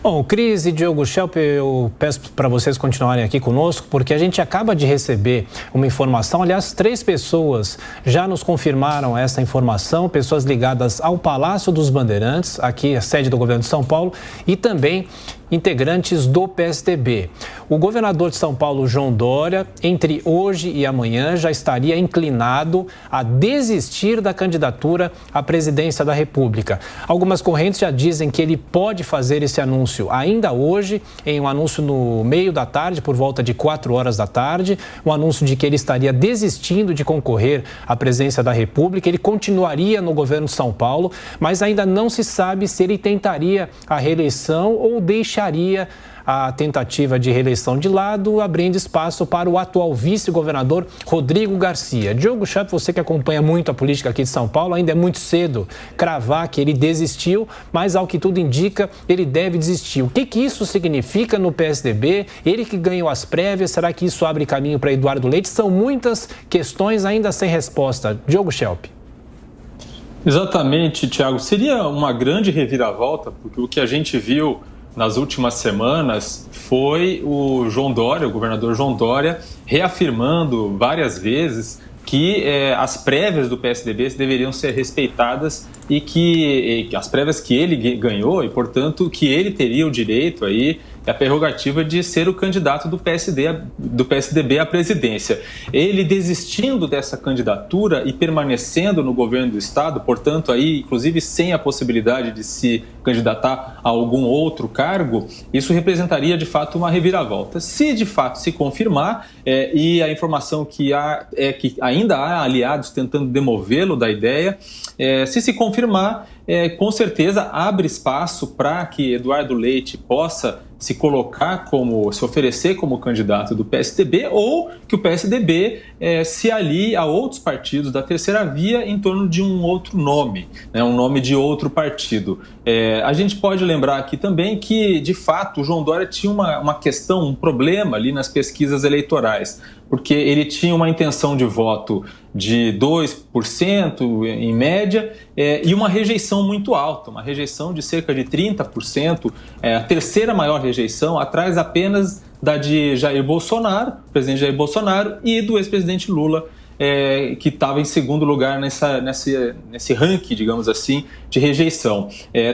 Bom, Cris e Diogo Schelp, eu peço para vocês continuarem aqui conosco, porque a gente acaba de receber uma informação. Aliás, 3 pessoas já nos confirmaram essa informação, pessoas ligadas ao Palácio dos Bandeirantes, aqui a sede do governo de São Paulo, e também integrantes do PSDB. O governador de São Paulo, João Dória, entre hoje e amanhã já estaria inclinado a desistir da candidatura à presidência da República. Algumas correntes já dizem que ele pode fazer esse anúncio ainda hoje, em um anúncio no meio da tarde, por volta de 4 horas da tarde, um anúncio de que ele estaria desistindo de concorrer à presidência da República. Ele continuaria no governo de São Paulo, mas ainda não se sabe se ele tentaria a reeleição ou deixaria a tentativa de reeleição de lado, abrindo espaço para o atual vice-governador Rodrigo Garcia. Diogo Schelp, você que acompanha muito a política aqui de São Paulo, ainda é muito cedo cravar que ele desistiu, mas ao que tudo indica, ele deve desistir. O que isso significa no PSDB? Ele que ganhou as prévias, será que isso abre caminho para Eduardo Leite? São muitas questões ainda sem resposta. Diogo Schelp. Exatamente, Thiago. Seria uma grande reviravolta, porque o que a gente viu nas últimas semanas foi o João Dória, o governador João Dória, reafirmando várias vezes que as prévias do PSDB deveriam ser respeitadas e que as prévias que ele ganhou e, portanto, que ele teria o direito aí, a prerrogativa de ser o candidato do PSDB à presidência. Ele desistindo dessa candidatura e permanecendo no governo do estado, portanto, aí, inclusive sem a possibilidade de se candidatar a algum outro cargo, isso representaria de fato uma reviravolta. Se de fato se confirmar, e a informação que há é que ainda há aliados tentando demovê-lo da ideia, se confirmar, com certeza abre espaço para que Eduardo Leite possa se oferecer como candidato do PSDB, ou que o PSDB se alie a outros partidos da terceira via em torno de um outro nome, né, um nome de outro partido. A gente pode lembrar aqui também que, de fato, o João Dória tinha uma questão, um problema ali nas pesquisas eleitorais, porque ele tinha uma intenção de voto de 2% em média e uma rejeição muito alta, uma rejeição de cerca de 30%, a terceira maior rejeição, atrás apenas da de Jair Bolsonaro, presidente Jair Bolsonaro, e do ex-presidente Lula, que estava em segundo lugar nesse ranking, digamos assim, de rejeição.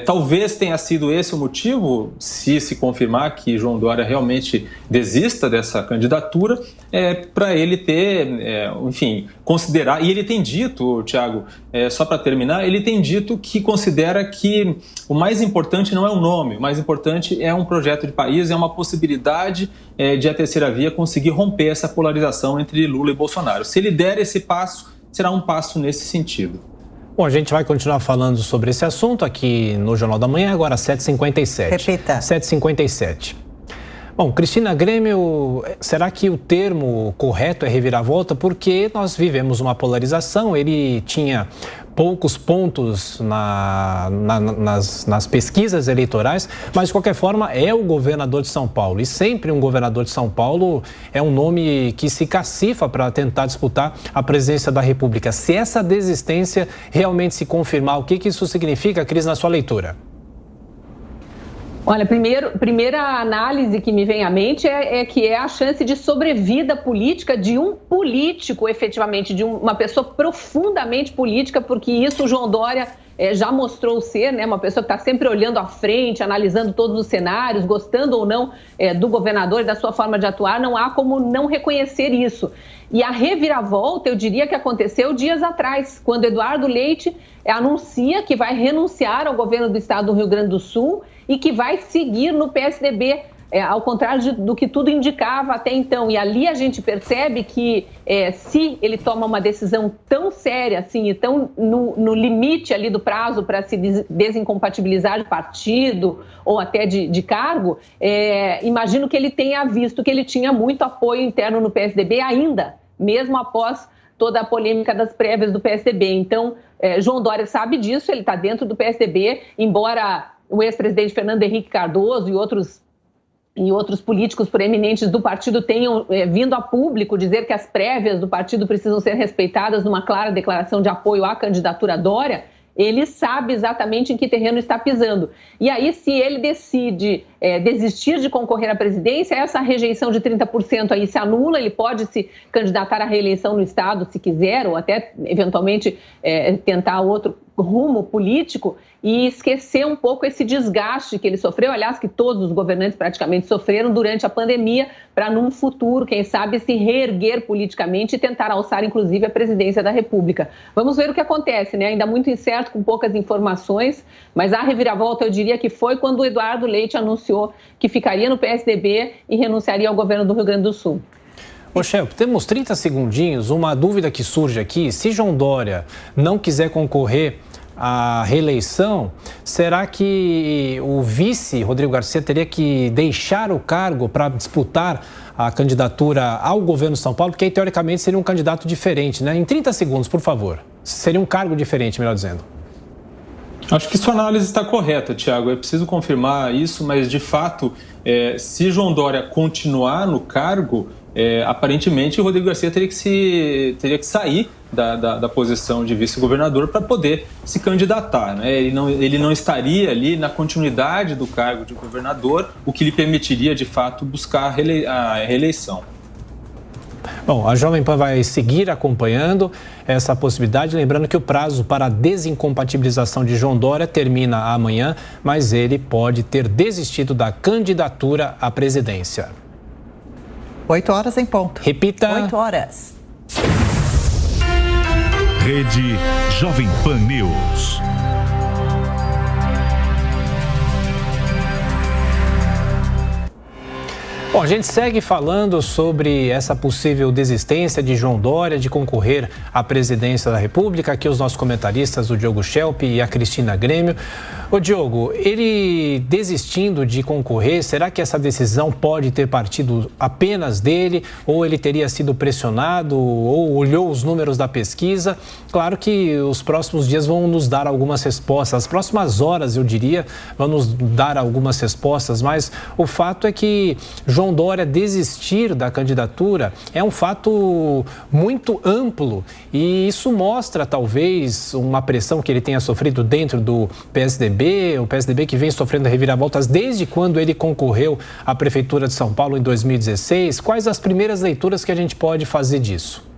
Talvez tenha sido esse o motivo, se confirmar que João Dória realmente desista dessa candidatura, para ele ter, enfim, considerar, e ele tem dito, Thiago, só para terminar, ele tem dito que considera que o mais importante não é o nome, o mais importante é um projeto de país, é uma possibilidade de a terceira via conseguir romper essa polarização entre Lula e Bolsonaro. Se ele der esse passo, será um passo nesse sentido. Bom, a gente vai continuar falando sobre esse assunto aqui no Jornal da Manhã, agora às 7h57. Repita. 7h57. Bom, Cristina, Grêmio, será que o termo correto é reviravolta? Porque nós vivemos uma polarização, ele tinha poucos pontos nas pesquisas eleitorais, mas de qualquer forma é o governador de São Paulo. E sempre um governador de São Paulo é um nome que se cacifa para tentar disputar a presidência da República. Se essa desistência realmente se confirmar, o que isso significa, Cris, na sua leitura? Olha, primeira análise que me vem à mente é que é a chance de sobrevida política de um político, efetivamente, de uma pessoa profundamente política, porque isso o João Dória já mostrou ser, né, uma pessoa que está sempre olhando à frente, analisando todos os cenários, gostando ou não do governador e da sua forma de atuar, não há como não reconhecer isso. E a reviravolta, eu diria que aconteceu dias atrás, quando Eduardo Leite anuncia que vai renunciar ao governo do estado do Rio Grande do Sul e que vai seguir no PSDB, ao contrário do que tudo indicava até então. E ali a gente percebe que se ele toma uma decisão tão séria assim, e tão no limite ali do prazo para se desincompatibilizar de partido ou até de cargo, imagino que ele tenha visto que ele tinha muito apoio interno no PSDB ainda, mesmo após toda a polêmica das prévias do PSDB. Então, João Dória sabe disso, ele está dentro do PSDB, embora o ex-presidente Fernando Henrique Cardoso e outros políticos proeminentes do partido tenham vindo a público dizer que as prévias do partido precisam ser respeitadas numa clara declaração de apoio à candidatura Dória, ele sabe exatamente em que terreno está pisando. E aí, se ele decide desistir de concorrer à presidência, essa rejeição de 30% aí se anula, ele pode se candidatar à reeleição no Estado se quiser, ou até eventualmente tentar outro rumo político e esquecer um pouco esse desgaste que ele sofreu, aliás, que todos os governantes praticamente sofreram durante a pandemia, para num futuro, quem sabe, se reerguer politicamente e tentar alçar, inclusive, a presidência da República. Vamos ver o que acontece, né? Ainda muito incerto, com poucas informações, mas a reviravolta, eu diria que foi quando o Eduardo Leite anunciou que ficaria no PSDB e renunciaria ao governo do Rio Grande do Sul. Ô, Shelp, temos 30 segundinhos, uma dúvida que surge aqui, se João Dória não quiser concorrer à reeleição, será que o vice, Rodrigo Garcia, teria que deixar o cargo para disputar a candidatura ao governo de São Paulo? Porque aí, teoricamente, seria um candidato diferente, né? Em 30 segundos, por favor. Seria um cargo diferente, melhor dizendo. Acho que sua análise está correta, Tiago. É preciso confirmar isso, mas, de fato, se João Dória continuar no cargo, aparentemente o Rodrigo Garcia teria que sair da posição de vice-governador para poder se candidatar, né? Ele não estaria ali na continuidade do cargo de governador, o que lhe permitiria, de fato, buscar a reeleição. Bom, a Jovem Pan vai seguir acompanhando essa possibilidade, lembrando que o prazo para a desincompatibilização de João Dória termina amanhã, mas ele pode ter desistido da candidatura à presidência. 8 horas em ponto. Repita. 8 horas. Rede Jovem Pan News. Bom, a gente segue falando sobre essa possível desistência de João Dória de concorrer à presidência da República. Aqui os nossos comentaristas, o Diogo Schelp e a Cristina Grêmio. Ô Diogo, ele desistindo de concorrer, será que essa decisão pode ter partido apenas dele? Ou ele teria sido pressionado? Ou olhou os números da pesquisa? Claro que os próximos dias vão nos dar algumas respostas. As próximas horas, eu diria, vão nos dar algumas respostas. Mas o fato é que João Dória desistir da candidatura é um fato muito amplo e isso mostra talvez uma pressão que ele tenha sofrido dentro do PSDB, o PSDB que vem sofrendo reviravoltas desde quando ele concorreu à Prefeitura de São Paulo em 2016. Quais as primeiras leituras que a gente pode fazer disso?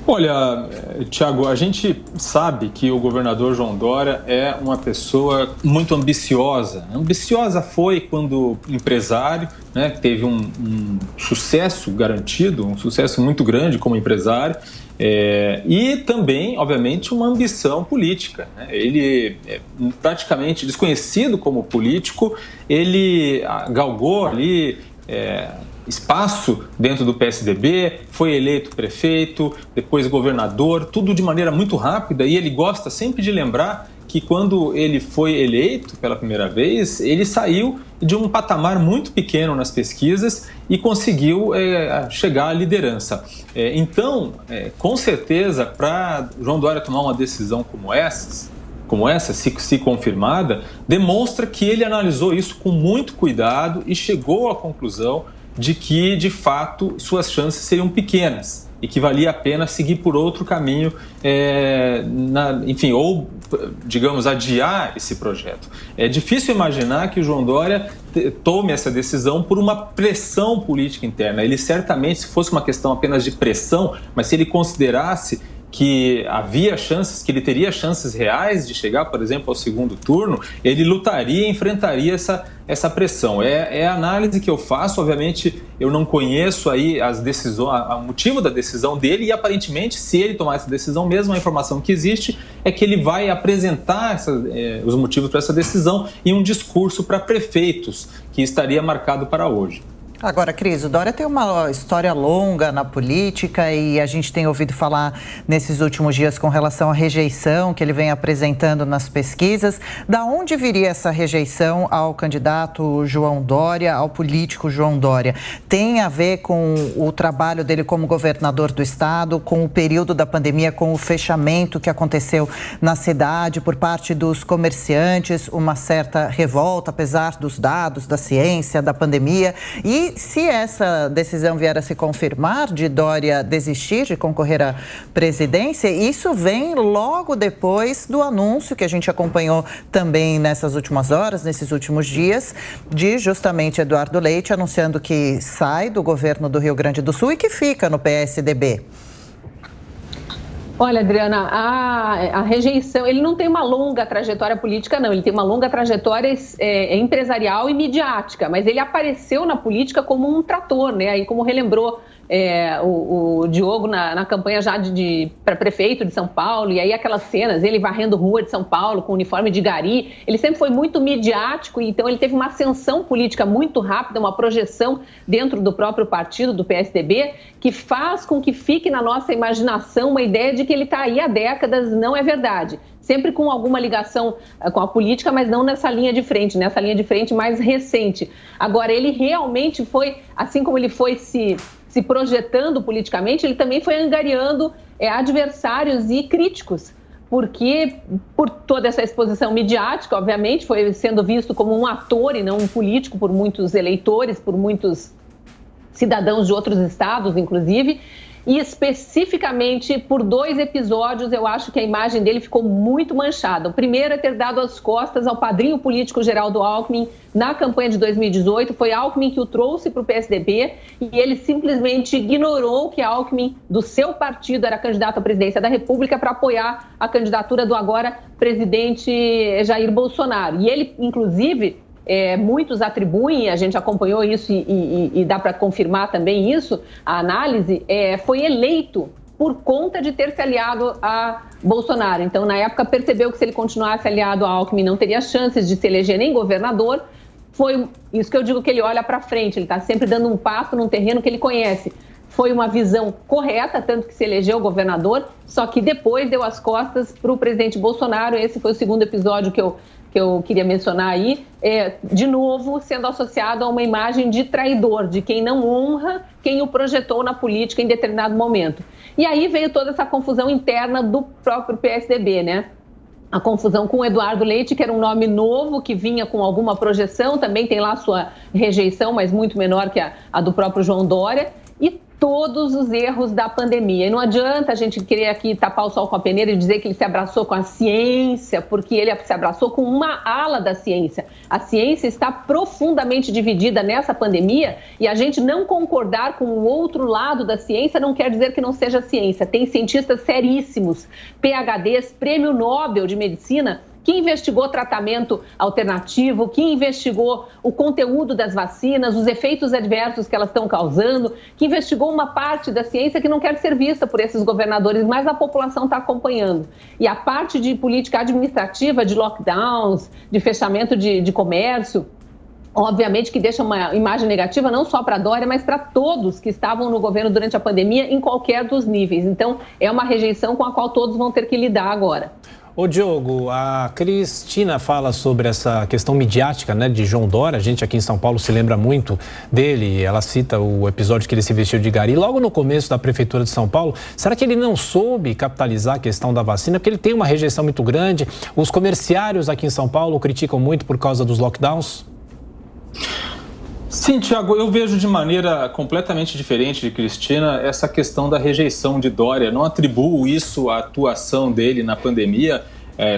Olha, Tiago, a gente sabe que o governador João Dória é uma pessoa muito ambiciosa. Ambiciosa foi quando empresário, né, teve um sucesso garantido, um sucesso muito grande como empresário, e também, obviamente, uma ambição política, né? Ele é praticamente desconhecido como político, ele galgou ali espaço dentro do PSDB, foi eleito prefeito, depois governador, tudo de maneira muito rápida, e ele gosta sempre de lembrar que quando ele foi eleito pela primeira vez, ele saiu de um patamar muito pequeno nas pesquisas e conseguiu chegar à liderança. Então, com certeza, para João Dória tomar uma decisão como essa, se confirmada, demonstra que ele analisou isso com muito cuidado e chegou à conclusão de que, de fato, suas chances seriam pequenas e que valia a pena seguir por outro caminho, ou, digamos, adiar esse projeto. É difícil imaginar que o João Dória tome essa decisão por uma pressão política interna. Ele certamente, se fosse uma questão apenas de pressão, mas se ele considerasse que havia chances, que ele teria chances reais de chegar, por exemplo, ao segundo turno, ele lutaria e enfrentaria essa pressão. É a análise que eu faço. Obviamente, eu não conheço aí as decisões, o motivo da decisão dele, e aparentemente, se ele tomar essa decisão mesmo, a informação que existe é que ele vai apresentar os motivos para essa decisão em um discurso para prefeitos, que estaria marcado para hoje. Agora, Cris, o Dória tem uma história longa na política e a gente tem ouvido falar nesses últimos dias com relação à rejeição que ele vem apresentando nas pesquisas. Da onde viria essa rejeição ao candidato João Dória, ao político João Dória? Tem a ver com o trabalho dele como governador do estado, com o período da pandemia, com o fechamento que aconteceu na cidade por parte dos comerciantes, uma certa revolta, apesar dos dados, da ciência, da pandemia, e E se essa decisão vier a se confirmar, de Dória desistir de concorrer à presidência, isso vem logo depois do anúncio que a gente acompanhou também nessas últimas horas, nesses últimos dias, de justamente Eduardo Leite anunciando que sai do governo do Rio Grande do Sul e que fica no PSDB. Olha, Adriana, a rejeição, ele não tem uma longa trajetória política, não. Ele tem uma longa trajetória empresarial e midiática, mas ele apareceu na política como um trator, né? Aí, como relembrou o Diogo na campanha já para prefeito de São Paulo, e aí aquelas cenas, ele varrendo rua de São Paulo com uniforme de gari, ele sempre foi muito midiático, então ele teve uma ascensão política muito rápida, uma projeção dentro do próprio partido, do PSDB, que faz com que fique na nossa imaginação uma ideia de que ele está aí há décadas. Não é verdade. Sempre com alguma ligação com a política, mas não nessa linha de frente mais recente. Agora, ele realmente foi, assim como ele foi se projetando politicamente, ele também foi angariando adversários e críticos, porque por toda essa exposição midiática, obviamente, foi sendo visto como um ator e não um político por muitos eleitores, por muitos cidadãos de outros estados, inclusive. E especificamente por 2 episódios, eu acho que a imagem dele ficou muito manchada. O primeiro é ter dado as costas ao padrinho político Geraldo Alckmin na campanha de 2018. Foi Alckmin que o trouxe para o PSDB e ele simplesmente ignorou que Alckmin, do seu partido, era candidato à presidência da República para apoiar a candidatura do agora presidente Jair Bolsonaro. E ele, inclusive, muitos atribuem, a gente acompanhou isso e dá para confirmar também isso, a análise, foi eleito por conta de ter se aliado a Bolsonaro. Então, na época, percebeu que se ele continuasse aliado a Alckmin, não teria chances de se eleger nem governador. Foi isso que eu digo, que ele olha para frente, ele está sempre dando um passo num terreno que ele conhece. Foi uma visão correta, tanto que se elegeu governador, só que depois deu as costas para o presidente Bolsonaro. Esse foi o segundo episódio que eu queria mencionar aí, de novo sendo associado a uma imagem de traidor, de quem não honra quem o projetou na política em determinado momento. E aí veio toda essa confusão interna do próprio PSDB, né? A confusão com o Eduardo Leite, que era um nome novo, que vinha com alguma projeção, também tem lá sua rejeição, mas muito menor que a do próprio João Dória, e todos os erros da pandemia. E não adianta a gente querer aqui tapar o sol com a peneira e dizer que ele se abraçou com a ciência, porque ele se abraçou com uma ala da ciência. A ciência está profundamente dividida nessa pandemia e a gente não concordar com o outro lado da ciência não quer dizer que não seja ciência. Tem cientistas seríssimos, PhDs, Prêmio Nobel de Medicina, que investigou tratamento alternativo, que investigou o conteúdo das vacinas, os efeitos adversos que elas estão causando, que investigou uma parte da ciência que não quer ser vista por esses governadores, mas a população está acompanhando. E a parte de política administrativa, de lockdowns, de fechamento de comércio, obviamente que deixa uma imagem negativa não só para a Dória, mas para todos que estavam no governo durante a pandemia, em qualquer dos níveis. Então, é uma rejeição com a qual todos vão ter que lidar agora. Ô Diogo, a Cristina fala sobre essa questão midiática, né, de João Dória. A gente aqui em São Paulo se lembra muito dele. Ela cita o episódio que ele se vestiu de gari logo no começo da Prefeitura de São Paulo. Será que ele não soube capitalizar a questão da vacina? Porque ele tem uma rejeição muito grande. Os comerciários aqui em São Paulo criticam muito por causa dos lockdowns. Sim, Tiago, eu vejo de maneira completamente diferente de Cristina essa questão da rejeição de Dória. Não atribuo isso à atuação dele na pandemia.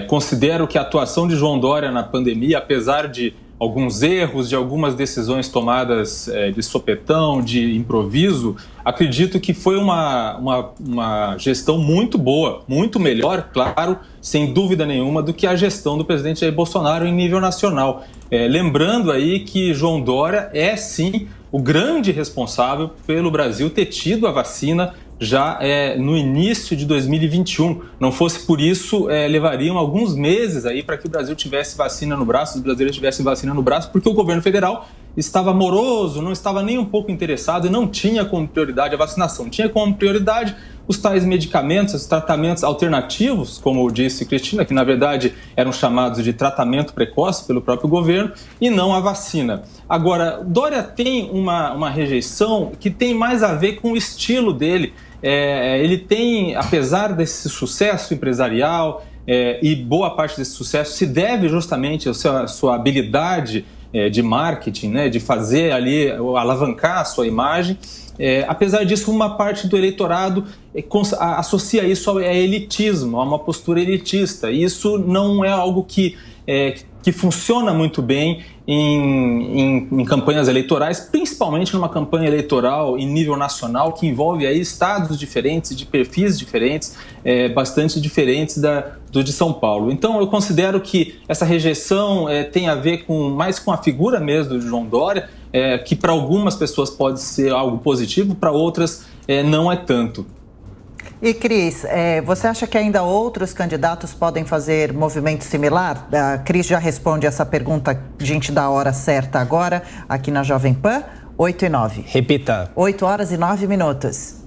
Considero que a atuação de João Dória na pandemia, apesar de alguns erros, de algumas decisões tomadas de sopetão, de improviso, acredito que foi uma gestão muito boa, muito melhor, claro, sem dúvida nenhuma, do que a gestão do presidente Jair Bolsonaro em nível nacional. Lembrando aí que João Dória é, sim, o grande responsável pelo Brasil ter tido a vacina já no início de 2021. Não fosse por isso, levariam alguns meses aí para que o Brasil tivesse vacina no braço, os brasileiros tivessem vacina no braço, porque o governo federal estava moroso, não estava nem um pouco interessado e não tinha como prioridade a vacinação. Tinha como prioridade os tais medicamentos, os tratamentos alternativos, como disse Cristina, que na verdade eram chamados de tratamento precoce pelo próprio governo, e não a vacina. Agora, Dória tem uma rejeição que tem mais a ver com o estilo dele. Ele tem, apesar desse sucesso empresarial, e boa parte desse sucesso se deve justamente à sua habilidade de marketing, né, de fazer ali, alavancar a sua imagem. Apesar disso, uma parte do eleitorado associa isso ao elitismo, a uma postura elitista. E isso não é algo que funciona muito bem em campanhas eleitorais, principalmente numa campanha eleitoral em nível nacional, que envolve aí estados diferentes, de perfis diferentes, bastante diferentes do de São Paulo. Então, eu considero que essa rejeição tem a ver mais com a figura mesmo de João Dória, que para algumas pessoas pode ser algo positivo, para outras não é tanto. E, Cris, você acha que ainda outros candidatos podem fazer movimento similar? A Cris já responde essa pergunta, gente, da hora certa agora, aqui na Jovem Pan, 8h09. Repita. 8h09.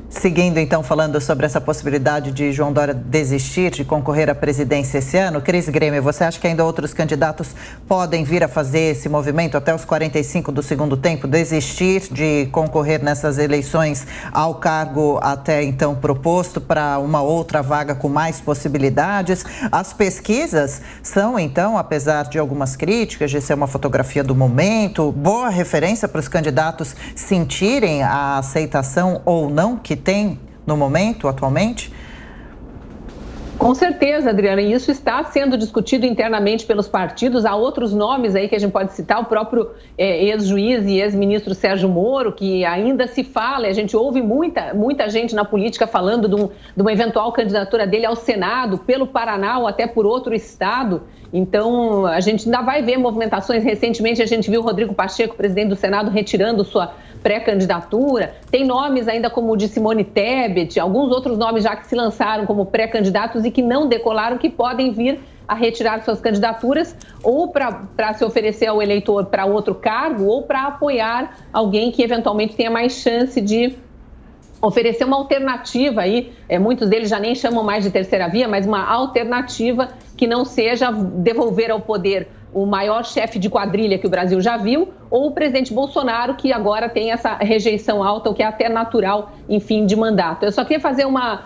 Seguindo, então, falando sobre essa possibilidade de João Dória desistir de concorrer à presidência esse ano, Cris Grêmio, você acha que ainda outros candidatos podem vir a fazer esse movimento até os 45 do segundo tempo, desistir de concorrer nessas eleições ao cargo até então proposto para uma outra vaga com mais possibilidades? As pesquisas são, então, apesar de algumas críticas, de ser uma fotografia do momento, boa referência para os candidatos sentirem a aceitação ou não que tem no momento, atualmente? Com certeza, Adriana, e isso está sendo discutido internamente pelos partidos. Há outros nomes aí que a gente pode citar, o próprio ex-juiz e ex-ministro Sérgio Moro, que ainda se fala, e a gente ouve muita gente na política falando de uma eventual candidatura dele ao Senado, pelo Paraná ou até por outro estado. Então, a gente ainda vai ver movimentações. Recentemente, a gente viu o Rodrigo Pacheco, presidente do Senado, retirando sua pré-candidatura. Tem nomes ainda como o de Simone Tebet, alguns outros nomes já que se lançaram como pré-candidatos e que não decolaram, que podem vir a retirar suas candidaturas ou para se oferecer ao eleitor para outro cargo ou para apoiar alguém que eventualmente tenha mais chance de oferecer uma alternativa aí, muitos deles já nem chamam mais de terceira via, mas uma alternativa que não seja devolver ao poder o maior chefe de quadrilha que o Brasil já viu, ou o presidente Bolsonaro, que agora tem essa rejeição alta, o que é até natural em fim de mandato. Eu só queria fazer uma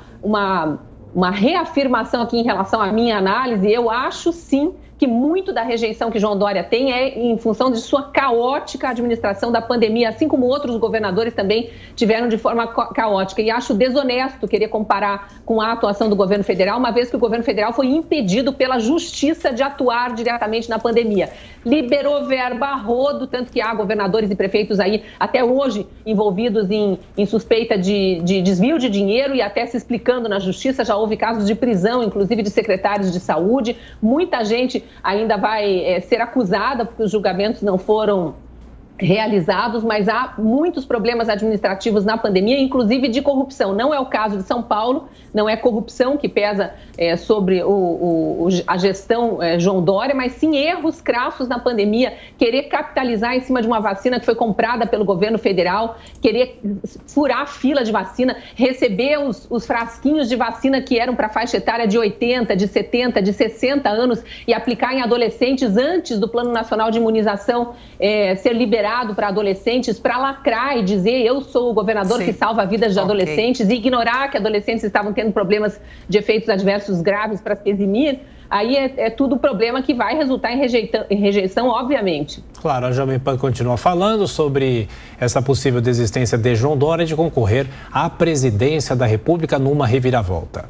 reafirmação aqui em relação à minha análise. Eu acho, sim, que muito da rejeição que João Dória tem é em função de sua caótica administração da pandemia, assim como outros governadores também tiveram de forma caótica. E acho desonesto querer comparar com a atuação do governo federal, uma vez que o governo federal foi impedido pela justiça de atuar diretamente na pandemia. Liberou verba a rodo, tanto que há governadores e prefeitos aí até hoje envolvidos em suspeita de desvio de dinheiro e até se explicando na justiça. Já houve casos de prisão, inclusive de secretários de saúde. Muita gente ainda vai ser acusada porque os julgamentos não foram realizados, mas há muitos problemas administrativos na pandemia, inclusive de corrupção. Não é o caso de São Paulo, não é corrupção que pesa sobre a gestão João Dória, mas sim erros crassos na pandemia, querer capitalizar em cima de uma vacina que foi comprada pelo governo federal, querer furar a fila de vacina, receber os frasquinhos de vacina que eram para faixa etária de 80, de 70, de 60 anos e aplicar em adolescentes antes do Plano Nacional de Imunização ser liberado para adolescentes, para lacrar e dizer eu sou o governador que salva vidas de adolescentes e ignorar que adolescentes estavam tendo problemas de efeitos adversos graves para se eximir, aí é tudo problema que vai resultar em rejeição, obviamente. Claro, a Jovem Pan continua falando sobre essa possível desistência de João Dória de concorrer à presidência da República numa reviravolta.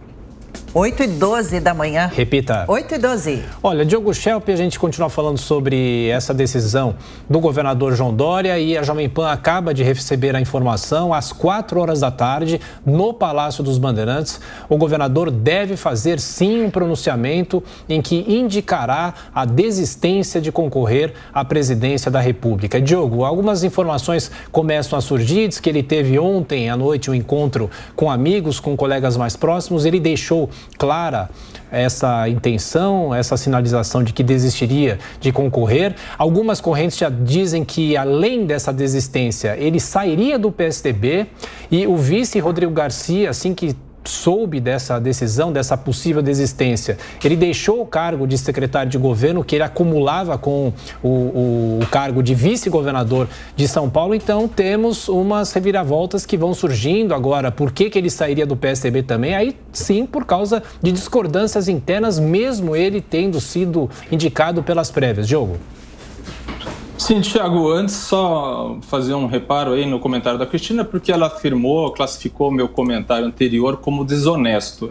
8h12 da manhã. Repita. 8h12. Olha, Diogo Schelp, a gente continua falando sobre essa decisão do governador João Dória e a Jovem Pan acaba de receber a informação às 4h da tarde no Palácio dos Bandeirantes. O governador deve fazer sim um pronunciamento em que indicará a desistência de concorrer à presidência da República. Diogo, algumas informações começam a surgir, diz que ele teve ontem à noite um encontro com amigos, com colegas mais próximos, ele deixou clara essa intenção, essa sinalização de que desistiria de concorrer. Algumas correntes já dizem que, além dessa desistência, ele sairia do PSDB e o vice Rodrigo Garcia, assim que soube dessa decisão, dessa possível desistência, ele deixou o cargo de secretário de governo que ele acumulava com o cargo de vice-governador de São Paulo. Então temos umas reviravoltas que vão surgindo agora. Por que ele sairia do PSDB também? Aí sim, por causa de discordâncias internas, mesmo ele tendo sido indicado pelas prévias. Diogo. Sim, Thiago, antes só fazer um reparo aí no comentário da Cristina, porque ela classificou o meu comentário anterior como desonesto.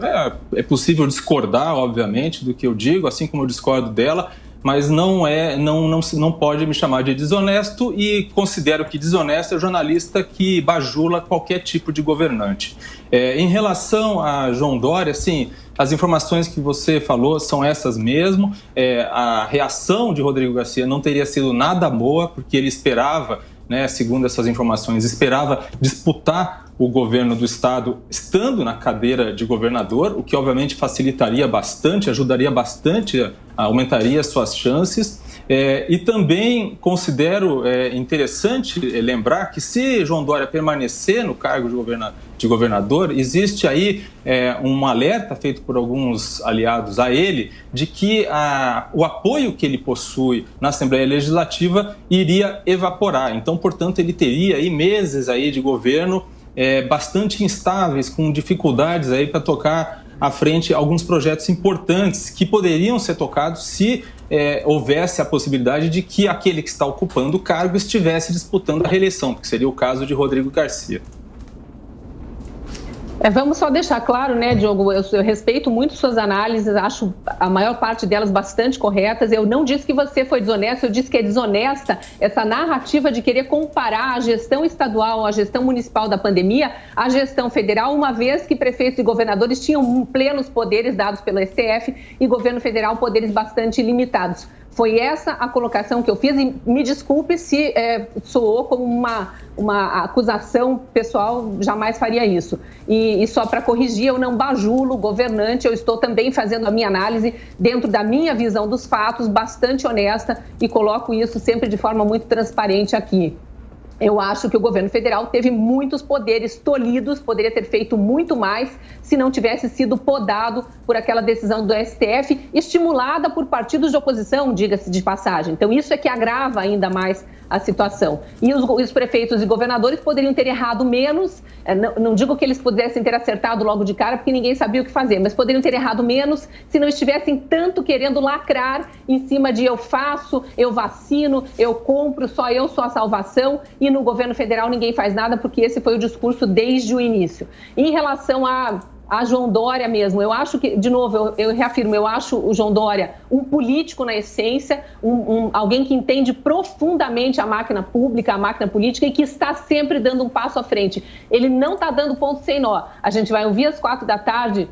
É possível discordar, obviamente, do que eu digo, assim como eu discordo dela, mas não pode me chamar de desonesto, e considero que desonesto é o jornalista que bajula qualquer tipo de governante. Em relação a João Dória, sim, as informações que você falou são essas mesmo. A reação de Rodrigo Garcia não teria sido nada boa, porque ele esperava, né, segundo essas informações, esperava disputar o governo do estado estando na cadeira de governador, o que obviamente facilitaria bastante, ajudaria bastante, aumentaria suas chances. E também considero interessante lembrar que, se João Dória permanecer no cargo de governador, existe aí um alerta feito por alguns aliados a ele de que o apoio que ele possui na Assembleia Legislativa iria evaporar. Então, portanto, ele teria aí meses aí de governo bastante instáveis, com dificuldades aí para tocar à frente alguns projetos importantes que poderiam ser tocados se houvesse a possibilidade de que aquele que está ocupando o cargo estivesse disputando a reeleição, que seria o caso de Rodrigo Garcia. Vamos só deixar claro, né, Diogo, eu respeito muito suas análises, acho a maior parte delas bastante corretas. Eu não disse que você foi desonesto, eu disse que é desonesta essa narrativa de querer comparar a gestão estadual, a gestão municipal da pandemia, à gestão federal, uma vez que prefeitos e governadores tinham plenos poderes dados pelo STF e governo federal poderes bastante limitados. Foi essa a colocação que eu fiz, e me desculpe se soou como uma acusação pessoal, jamais faria isso. E só para corrigir, eu não bajulo o governante, eu estou também fazendo a minha análise dentro da minha visão dos fatos, bastante honesta, e coloco isso sempre de forma muito transparente aqui. Eu acho que o governo federal teve muitos poderes tolhidos, poderia ter feito muito mais se não tivesse sido podado por aquela decisão do STF, estimulada por partidos de oposição, diga-se de passagem. Então, isso é que agrava ainda mais a situação. E os prefeitos e governadores poderiam ter errado menos, não digo que eles pudessem ter acertado logo de cara, porque ninguém sabia o que fazer, mas poderiam ter errado menos se não estivessem tanto querendo lacrar em cima de eu faço, eu vacino, eu compro, só eu sou a salvação, e no governo federal ninguém faz nada, porque esse foi o discurso desde o início. Em relação a João Dória mesmo, eu acho que, de novo, eu reafirmo, eu acho o João Dória um político na essência, alguém que entende profundamente a máquina pública, a máquina política, e que está sempre dando um passo à frente. Ele não está dando ponto sem nó. A gente vai ouvir às 16h,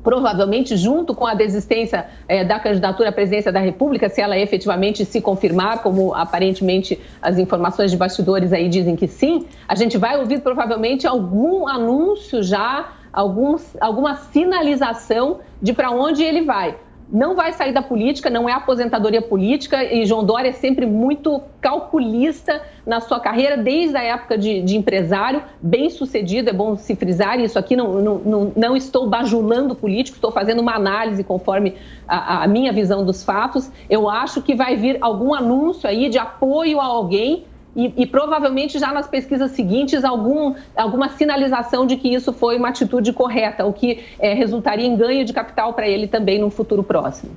provavelmente junto com a desistência da candidatura à presidência da República, se ela efetivamente se confirmar, como aparentemente as informações de bastidores aí dizem que sim, a gente vai ouvir provavelmente algum anúncio já, alguma sinalização de para onde ele vai. Não vai sair da política, não é aposentadoria política, e João Dória é sempre muito calculista na sua carreira, desde a época de empresário, bem sucedido, é bom se frisar isso aqui, não estou bajulando político, estou fazendo uma análise conforme a minha visão dos fatos. Eu acho que vai vir algum anúncio aí de apoio a alguém, e provavelmente já nas pesquisas seguintes alguma sinalização de que isso foi uma atitude correta, o que resultaria em ganho de capital para ele também no futuro próximo.